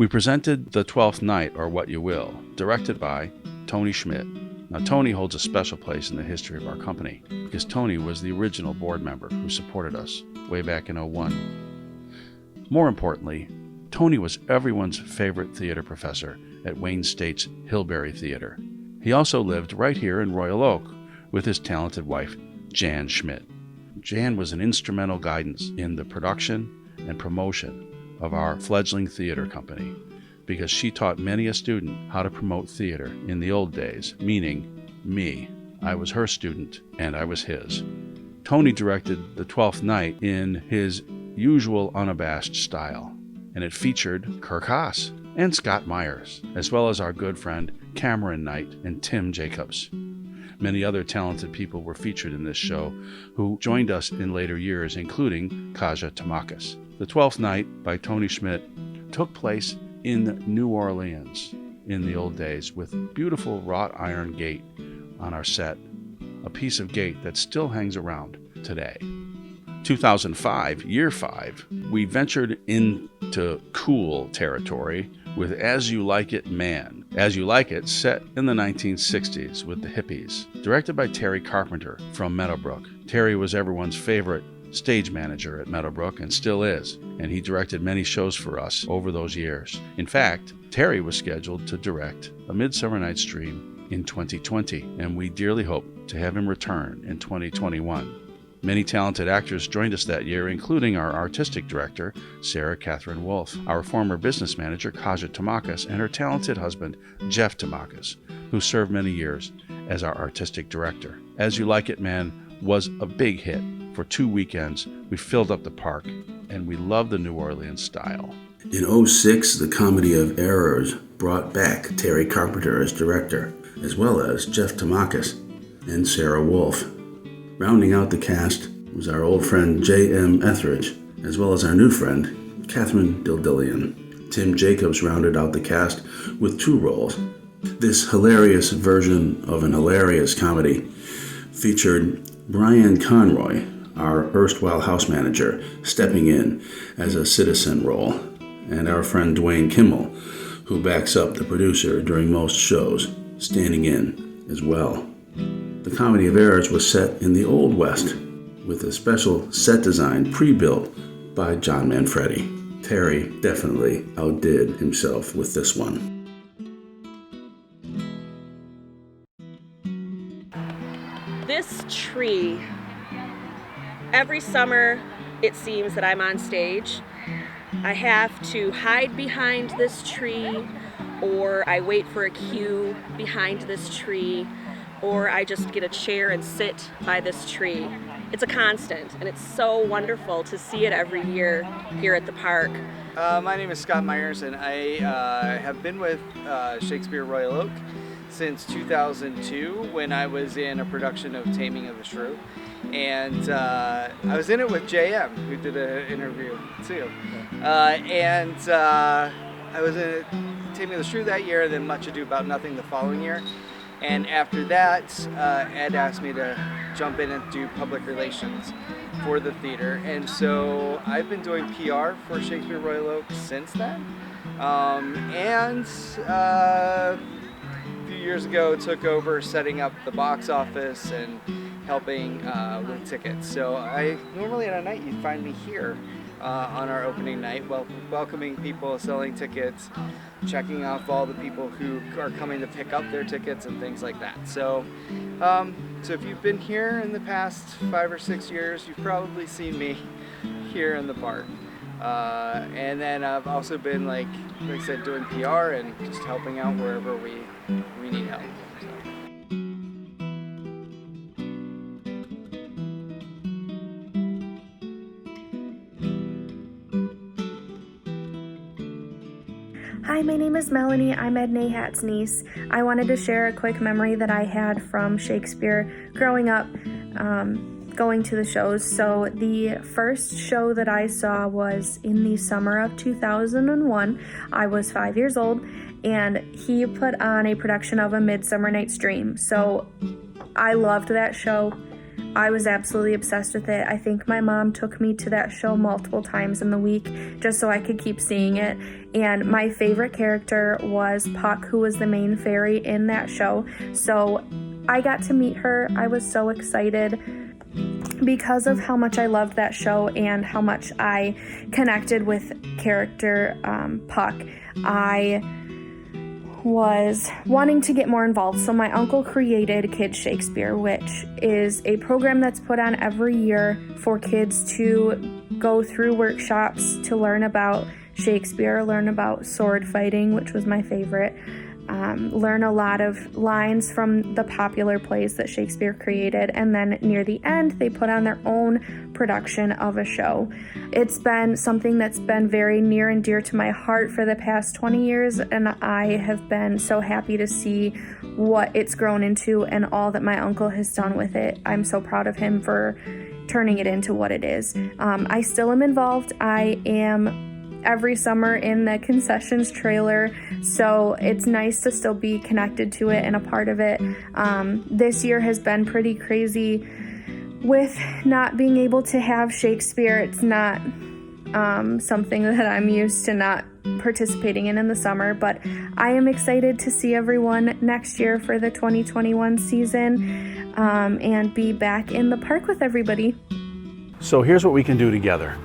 We presented The Twelfth Night, or What You Will, directed by Tony Schmidt. Now, Tony holds a special place in the history of our company because Tony was the original board member who supported us way back in '01. More importantly, Tony was everyone's favorite theater professor at Wayne State's Hillberry Theater. He also lived right here in Royal Oak with his talented wife, Jan Schmidt. Jan was an instrumental guidance in the production and promotion of our fledgling theater company because she taught many a student how to promote theater in the old days, meaning me. I was her student and I was his. Tony directed The Twelfth Night in his usual unabashed style, and it featured Kirk Haas and Scott Myers, as well as our good friend Cameron Knight and Tim Jacobs. Many other talented people were featured in this show who joined us in later years, including Kaja Tamakis. The Twelfth Night by Tony Schmidt took place in New Orleans in the old days with beautiful wrought iron gate on our set, a piece of gate that still hangs around today. 2005, year 5, we ventured into cool territory with As You Like It Man. As You Like It, set in the 1960s with the hippies. Directed by Terry Carpenter from Meadowbrook. Terry was everyone's favorite stage manager at Meadowbrook and still is, and he directed many shows for us over those years. In fact, Terry was scheduled to direct A Midsummer Night's Dream in 2020, and we dearly hope to have him return in 2021. Many talented actors joined us that year, including our artistic director, Sarah Catherine Wolf, our former business manager, Kaja Tamakis, and her talented husband, Jeff Tamakis, who served many years as our artistic director. As You Like It Man was a big hit. For 2 weekends, we filled up the park, and we loved the New Orleans style. In '06, the Comedy of Errors brought back Terry Carpenter as director, as well as Jeff Tamakis and Sarah Wolf. Rounding out the cast was our old friend J.M. Etheridge, as well as our new friend, Catherine Dildillian. Tim Jacobs rounded out the cast with 2 roles. This hilarious version of an hilarious comedy featured Brian Conroy, our erstwhile house manager, stepping in as a citizen role, and our friend Dwayne Kimmel, who backs up the producer during most shows, standing in as well. The Comedy of Errors was set in the Old West with a special set design pre-built by John Manfredi. Terry definitely outdid himself with this one. This tree, every summer it seems that I'm on stage. I have to hide behind this tree, or I wait for a cue behind this tree, or I just get a chair and sit by this tree. It's a constant, and it's so wonderful to see it every year here at the park. My name is Scott Myers, and I have been with Shakespeare Royal Oak since 2002 when I was in a production of Taming of the Shrew. And I was in it with JM, who did an interview too. I was in Taming of the Shrew that year, and then Much Ado About Nothing the following year. And after that, Ed asked me to jump in and do public relations for the theater. And so I've been doing PR for Shakespeare Royal Oak since then. A few years ago, took over setting up the box office and helping with tickets. So normally on a night you'd find me here on our opening night, welcoming people, selling tickets, checking off all the people who are coming to pick up their tickets and things like that. So if you've been here in the past 5 or 6 years, you've probably seen me here in the park. And then I've also been, like I said, doing PR and just helping out wherever we need help. So. Hi, my name is Melanie. I'm Ed Nahhat's niece. I wanted to share a quick memory that I had from Shakespeare growing up, going to the shows. So the first show that I saw was in the summer of 2001. I was 5 years old, and he put on a production of A Midsummer Night's Dream. So I loved that show. I was absolutely obsessed with it. I think my mom took me to that show multiple times in the week just so I could keep seeing it. And my favorite character was Puck, who was the main fairy in that show. So I got to meet her. I was so excited because of how much I loved that show and how much I connected with character Puck. I was wanting to get more involved, so my uncle created Kids Shakespeare, which is a program that's put on every year for kids to go through workshops to learn about Shakespeare, learn about sword fighting, which was my favorite, learn a lot of lines from the popular plays that Shakespeare created, and then near the end they put on their own production of a show. It's been something that's been very near and dear to my heart for the past 20 years, and I have been so happy to see what it's grown into and all that my uncle has done with it. I'm so proud of him for turning it into what it is. I still am involved. I am every summer in the concessions trailer, so it's nice to still be connected to it and a part of it. This year has been pretty crazy with not being able to have Shakespeare. It's not something that I'm used to not participating in the summer, but I am excited to see everyone next year for the 2021 season and be back in the park with everybody. So here's what we can do together.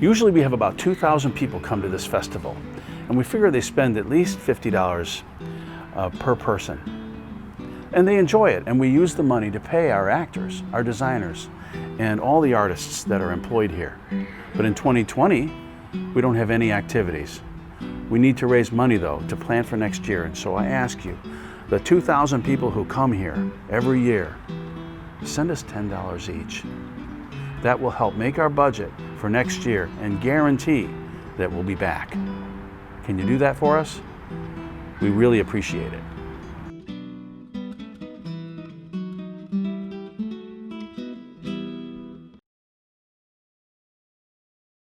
Usually we have about 2,000 people come to this festival, and we figure they spend at least $50 per person. And they enjoy it, and we use the money to pay our actors, our designers, and all the artists that are employed here. But in 2020, we don't have any activities. We need to raise money, though, to plan for next year, and so I ask you, the 2,000 people who come here every year, send us $10 each. That will help make our budget for next year and guarantee that we'll be back. Can you do that for us? We really appreciate it.